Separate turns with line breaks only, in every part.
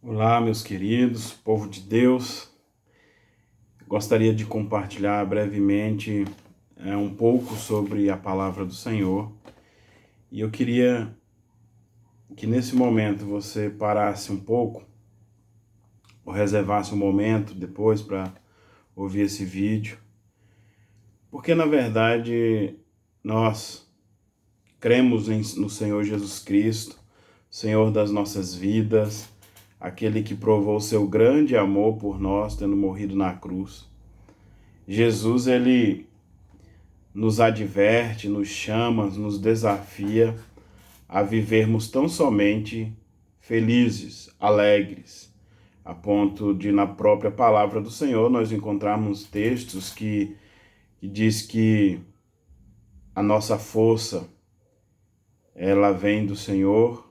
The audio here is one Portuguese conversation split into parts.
Olá, meus queridos, povo de Deus. Gostaria de compartilhar brevemente um pouco sobre a palavra do Senhor. E eu queria que nesse momento você parasse um pouco, ou reservasse um momento depois para ouvir esse vídeo. Porque na verdade nós cremos no Senhor Jesus Cristo, Senhor das nossas vidas, aquele que provou seu grande amor por nós, tendo morrido na cruz. Jesus, ele nos adverte, nos chama, nos desafia a vivermos tão somente felizes, alegres, a ponto de, na própria palavra do Senhor, nós encontrarmos textos que diz que a nossa força, ela vem do Senhor,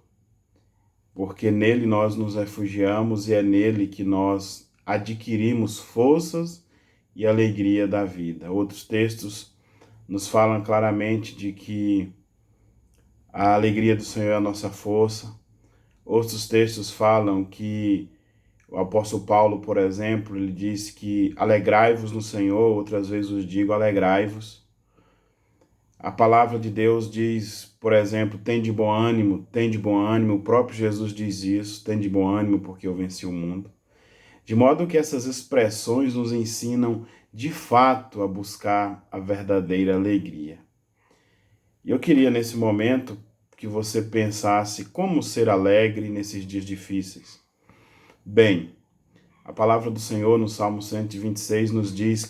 porque nele nós nos refugiamos e é nele que nós adquirimos forças e alegria da vida. Outros textos nos falam claramente de que a alegria do Senhor é a nossa força. Outros textos falam que o apóstolo Paulo, por exemplo, ele diz que alegrai-vos no Senhor, outras vezes os digo alegrai-vos. A palavra de Deus diz, por exemplo, tem de bom ânimo, tem de bom ânimo. O próprio Jesus diz isso, tem de bom ânimo porque eu venci o mundo. De modo que essas expressões nos ensinam de fato a buscar a verdadeira alegria. E eu queria nesse momento que você pensasse como ser alegre nesses dias difíceis. Bem, a palavra do Senhor no Salmo 126 nos diz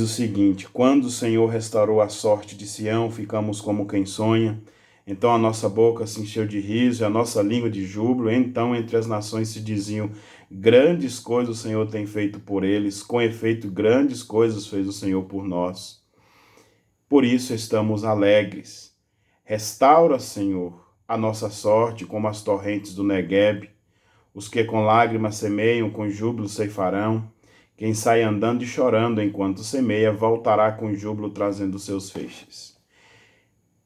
o seguinte: quando o Senhor restaurou a sorte de Sião, ficamos como quem sonha. Então a nossa boca se encheu de riso e a nossa língua de júbilo. Então entre as nações se diziam: grandes coisas o Senhor tem feito por eles. Com efeito, grandes coisas fez o Senhor por nós. Por isso estamos alegres. Restaura, Senhor, a nossa sorte como as torrentes do Neguebe. Os que com lágrimas semeiam, com júbilo ceifarão. Quem sai andando e chorando enquanto semeia, voltará com júbilo trazendo seus feixes.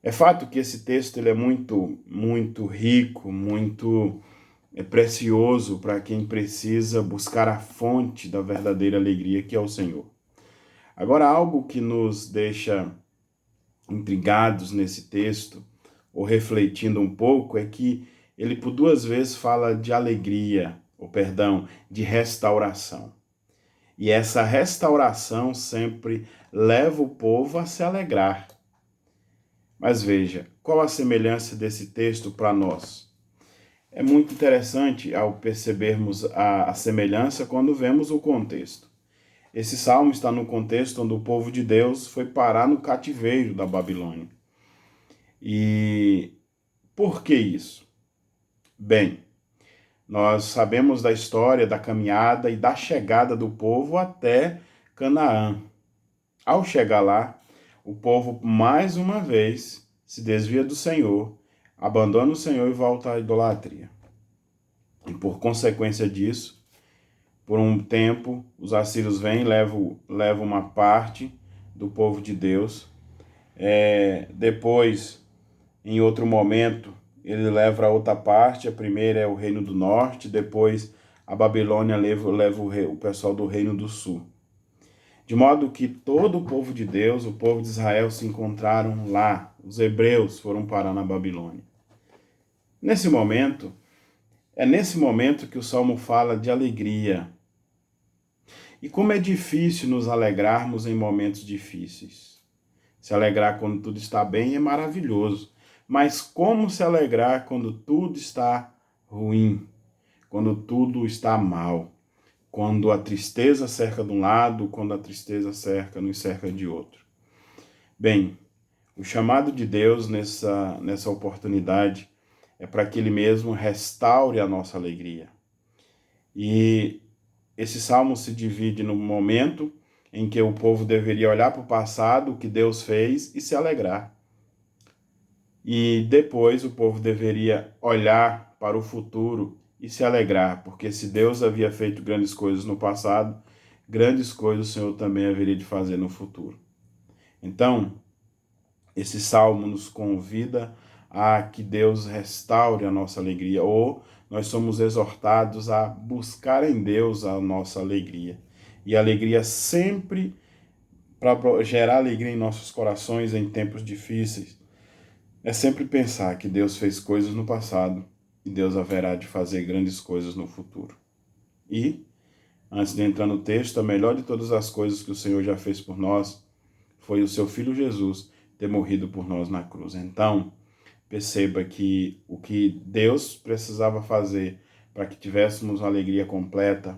É fato que esse texto ele é muito rico, muito precioso para quem precisa buscar a fonte da verdadeira alegria, que é o Senhor. Agora, algo que nos deixa intrigados nesse texto, ou refletindo um pouco, é que ele por duas vezes fala de alegria, ou perdão, de restauração. E essa restauração sempre leva o povo a se alegrar. Mas veja, qual a semelhança desse texto para nós? É muito interessante ao percebermos a semelhança quando vemos o contexto. Esse salmo está no contexto onde o povo de Deus foi parar no cativeiro da Babilônia. E por que isso? Bem, nós sabemos da história da caminhada e da chegada do povo até Canaã. Ao chegar lá, o povo mais uma vez se desvia do Senhor, abandona o Senhor e volta à idolatria. E por consequência disso, por um tempo, os assírios vêm e levam uma parte do povo de Deus. Depois, em outro momento, ele leva a outra parte. A primeira é o reino do norte, depois a Babilônia leva o pessoal do reino do sul. De modo que todo o povo de Deus, o povo de Israel, se encontraram lá. Os hebreus foram parar na Babilônia. É nesse momento que o Salmo fala de alegria. E como é difícil nos alegrarmos em momentos difíceis. Se alegrar quando tudo está bem é maravilhoso. Mas como se alegrar quando tudo está ruim? Quando tudo está mal? Quando a tristeza cerca de um lado, quando a tristeza nos cerca de outro? Bem, o chamado de Deus nessa oportunidade é para que Ele mesmo restaure a nossa alegria. E esse salmo se divide no momento em que o povo deveria olhar para o passado, o que Deus fez, e se alegrar. E depois o povo deveria olhar para o futuro e se alegrar, porque se Deus havia feito grandes coisas no passado, grandes coisas o Senhor também haveria de fazer no futuro. Então, esse salmo nos convida a que Deus restaure a nossa alegria, ou nós somos exortados a buscar em Deus a nossa alegria. E a alegria sempre, para gerar alegria em nossos corações em tempos difíceis, é sempre pensar que Deus fez coisas no passado e Deus haverá de fazer grandes coisas no futuro. E, antes de entrar no texto, a melhor de todas as coisas que o Senhor já fez por nós foi o seu Filho Jesus ter morrido por nós na cruz. Então, perceba que o que Deus precisava fazer para que tivéssemos uma alegria completa,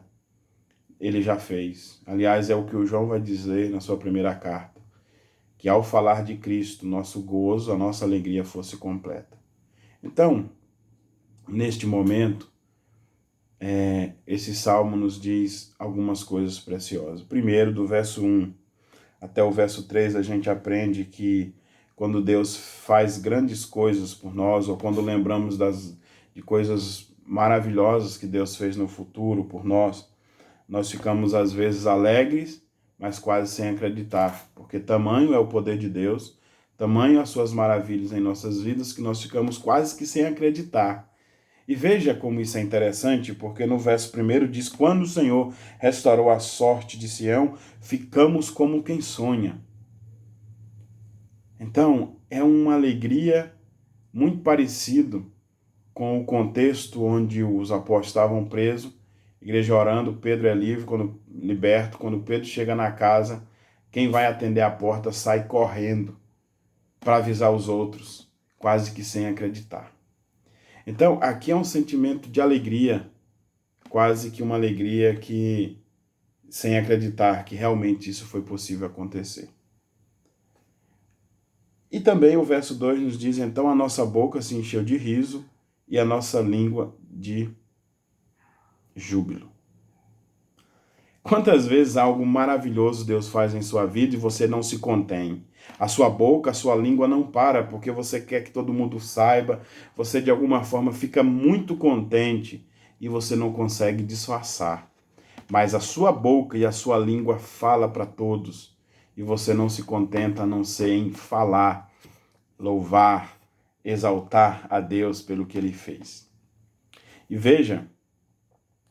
Ele já fez. Aliás, é o que o João vai dizer na sua primeira carta, que ao falar de Cristo, nosso gozo, a nossa alegria fosse completa. Então, neste momento, esse salmo nos diz algumas coisas preciosas. Primeiro, do verso 1 até o verso 3, a gente aprende que quando Deus faz grandes coisas por nós, ou quando lembramos de coisas maravilhosas que Deus fez no futuro por nós ficamos às vezes alegres, mas quase sem acreditar, porque tamanho é o poder de Deus, tamanho as suas maravilhas em nossas vidas, que nós ficamos quase que sem acreditar. E veja como isso é interessante, porque no verso 1 diz: quando o Senhor restaurou a sorte de Sião, ficamos como quem sonha. Então, é uma alegria muito parecido com o contexto onde os apóstolos estavam presos, igreja orando, Pedro é livre, quando liberto, quando Pedro chega na casa, quem vai atender a porta sai correndo para avisar os outros, quase que sem acreditar. Então, aqui é um sentimento de alegria, quase que uma alegria que, sem acreditar que realmente isso foi possível acontecer. E também o verso 2 nos diz: então a nossa boca se encheu de riso e a nossa língua de júbilo. Quantas vezes algo maravilhoso Deus faz em sua vida e você não se contém? A sua boca, a sua língua não para, porque você quer que todo mundo saiba, você de alguma forma fica muito contente e você não consegue disfarçar. Mas a sua boca e a sua língua fala para todos e você não se contenta a não ser em falar, louvar, exaltar a Deus pelo que Ele fez. E veja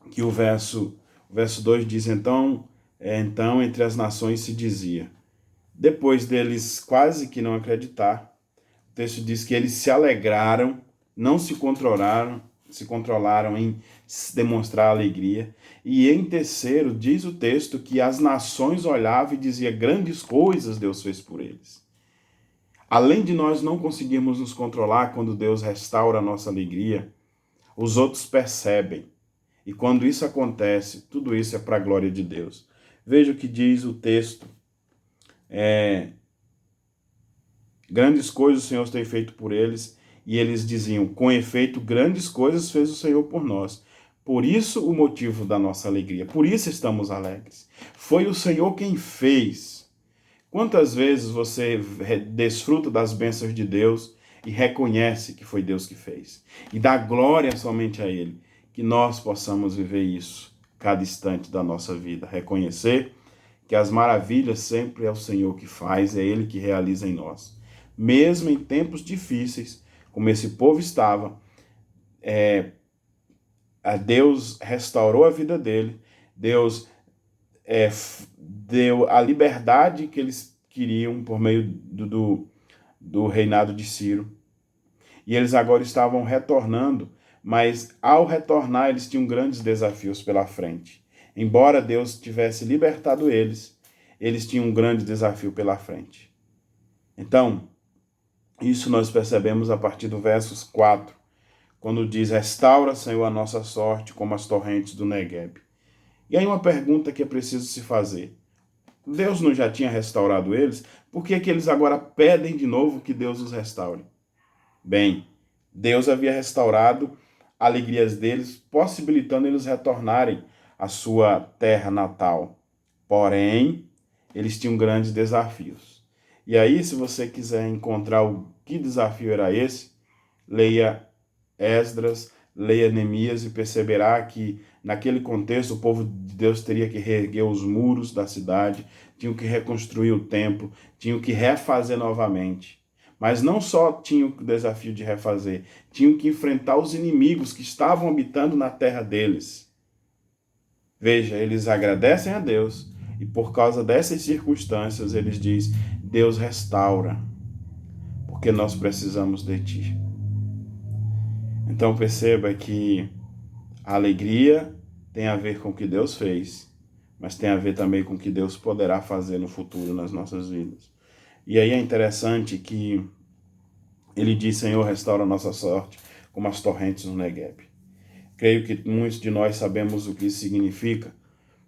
que o verso 2 diz: então entre as nações se dizia. Depois deles quase que não acreditar, o texto diz que eles se alegraram, não se controlaram em demonstrar alegria. E em terceiro, diz o texto que as nações olhavam e diziam: grandes coisas Deus fez por eles. Além de nós não conseguirmos nos controlar quando Deus restaura a nossa alegria, os outros percebem. E quando isso acontece, tudo isso é para a glória de Deus. Veja o que diz o texto. Grandes coisas o Senhor tem feito por eles. E eles diziam: com efeito, grandes coisas fez o Senhor por nós. Por isso o motivo da nossa alegria. Por isso estamos alegres. Foi o Senhor quem fez. Quantas vezes você desfruta das bênçãos de Deus e reconhece que foi Deus que fez? E dá glória somente a Ele. Que nós possamos viver isso cada instante da nossa vida. Reconhecer que as maravilhas sempre é o Senhor que faz, é Ele que realiza em nós. Mesmo em tempos difíceis, como esse povo estava, Deus restaurou a vida dele, Deus deu a liberdade que eles queriam por meio do reinado de Ciro. E eles agora estavam retornando, mas ao retornar eles tinham grandes desafios pela frente. Embora Deus tivesse libertado eles, eles tinham um grande desafio pela frente. Então, isso nós percebemos a partir do versos 4, quando diz: restaura, Senhor, a nossa sorte como as torrentes do Negueb. E aí uma pergunta que é preciso se fazer: Deus não já tinha restaurado eles? Por que eles agora pedem de novo que Deus os restaure? Bem, Deus havia restaurado alegrias deles, possibilitando eles retornarem à sua terra natal. Porém, eles tinham grandes desafios. E aí, se você quiser encontrar o que desafio era esse, leia Esdras, leia Neemias e perceberá que naquele contexto o povo de Deus teria que reerguer os muros da cidade, tinham que reconstruir o templo, tinham que refazer novamente. Mas não só tinham o desafio de refazer, tinham que enfrentar os inimigos que estavam habitando na terra deles. Veja, eles agradecem a Deus e por causa dessas circunstâncias eles dizem: Deus restaura, porque nós precisamos de Ti. Então perceba que a alegria tem a ver com o que Deus fez, mas tem a ver também com o que Deus poderá fazer no futuro nas nossas vidas. E aí é interessante que ele diz: Senhor, restaura a nossa sorte como as torrentes no Negueb. Creio que muitos de nós sabemos o que isso significa,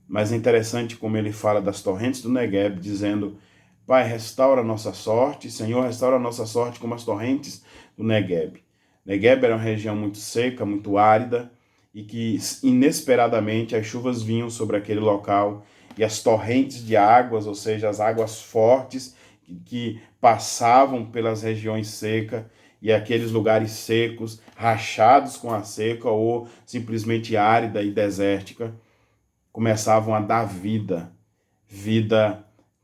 mas é interessante como ele fala das torrentes do Negueb, dizendo: Pai, restaura a nossa sorte, Senhor, restaura a nossa sorte como as torrentes do Negueb. Negueb era uma região muito seca, muito árida, e que inesperadamente as chuvas vinham sobre aquele local e as torrentes de águas, ou seja, as águas fortes que passavam pelas regiões secas e aqueles lugares secos, rachados com a seca ou simplesmente árida e desértica, começavam a dar vida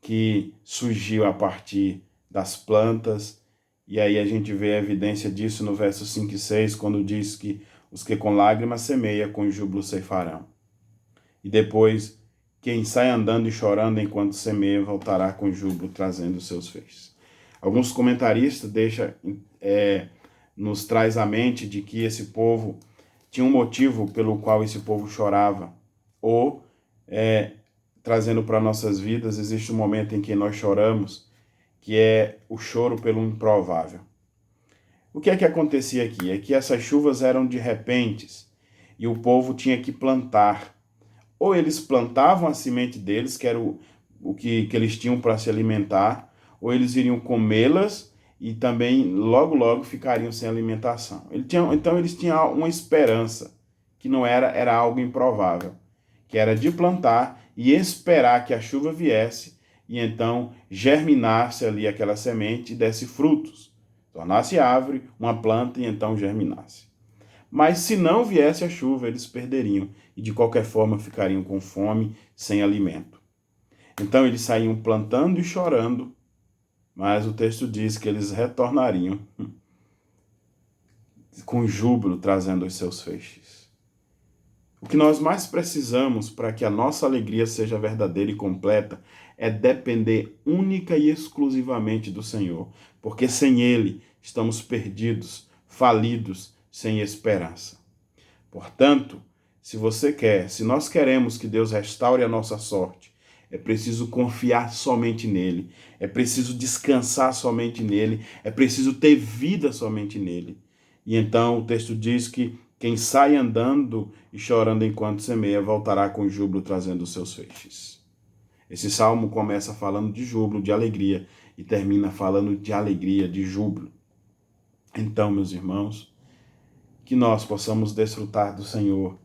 que surgiu a partir das plantas. E aí a gente vê a evidência disso no verso 5 e 6, quando diz que os que com lágrimas semeiam, com júbilo ceifarão. E depois, quem sai andando e chorando enquanto semeia, voltará com júbilo, trazendo os seus feixes. Alguns comentaristas nos traz à mente de que esse povo tinha um motivo pelo qual esse povo chorava. Ou, trazendo para nossas vidas, existe um momento em que nós choramos, que é o choro pelo improvável. O que é que acontecia aqui? É que essas chuvas eram de repentes e o povo tinha que plantar. Ou eles plantavam a semente deles, que era o que eles tinham para se alimentar, ou eles iriam comê-las e também logo ficariam sem alimentação. Então eles tinham uma esperança, que não era algo improvável, que era de plantar e esperar que a chuva viesse e então germinasse ali aquela semente e desse frutos, tornasse árvore, uma planta e então germinasse. Mas se não viesse a chuva, eles perderiam e de qualquer forma ficariam com fome, sem alimento. Então eles saíam plantando e chorando, mas o texto diz que eles retornariam com júbilo, trazendo os seus feixes. O que nós mais precisamos para que a nossa alegria seja verdadeira e completa é depender única e exclusivamente do Senhor, porque sem Ele estamos perdidos, falidos, sem esperança. Portanto, se nós queremos que Deus restaure a nossa sorte, é preciso confiar somente nele, é preciso descansar somente nele, é preciso ter vida somente nele. E então o texto diz que quem sai andando e chorando enquanto semeia, voltará com júbilo trazendo os seus feixes. Esse salmo começa falando de júbilo, de alegria, e termina falando de alegria, de júbilo. Então, meus irmãos, que nós possamos desfrutar do Senhor,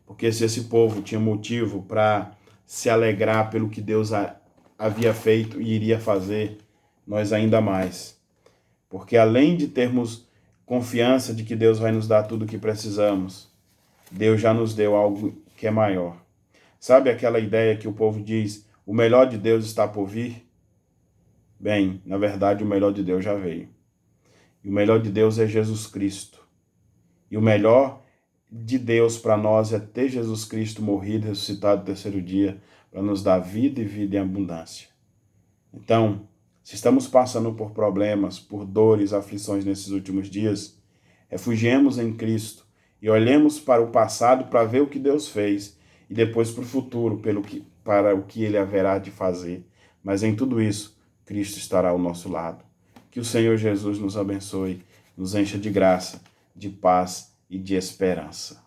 porque se esse povo tinha motivo para se alegrar pelo que Deus havia feito e iria fazer, nós ainda mais. Porque além de termos confiança de que Deus vai nos dar tudo o que precisamos, Deus já nos deu algo que é maior. Sabe aquela ideia que o povo diz, o melhor de Deus está por vir? Bem, na verdade o melhor de Deus já veio. E o melhor de Deus é Jesus Cristo. E o melhor de Deus para nós é ter Jesus Cristo morrido e ressuscitado no terceiro dia para nos dar vida e vida em abundância. Então, se estamos passando por problemas, por dores, aflições nesses últimos dias, refugiemos em Cristo e olhemos para o passado para ver o que Deus fez e depois para o futuro para o que Ele haverá de fazer. Mas em tudo isso, Cristo estará ao nosso lado. Que o Senhor Jesus nos abençoe, nos encha de graça, de paz e de esperança.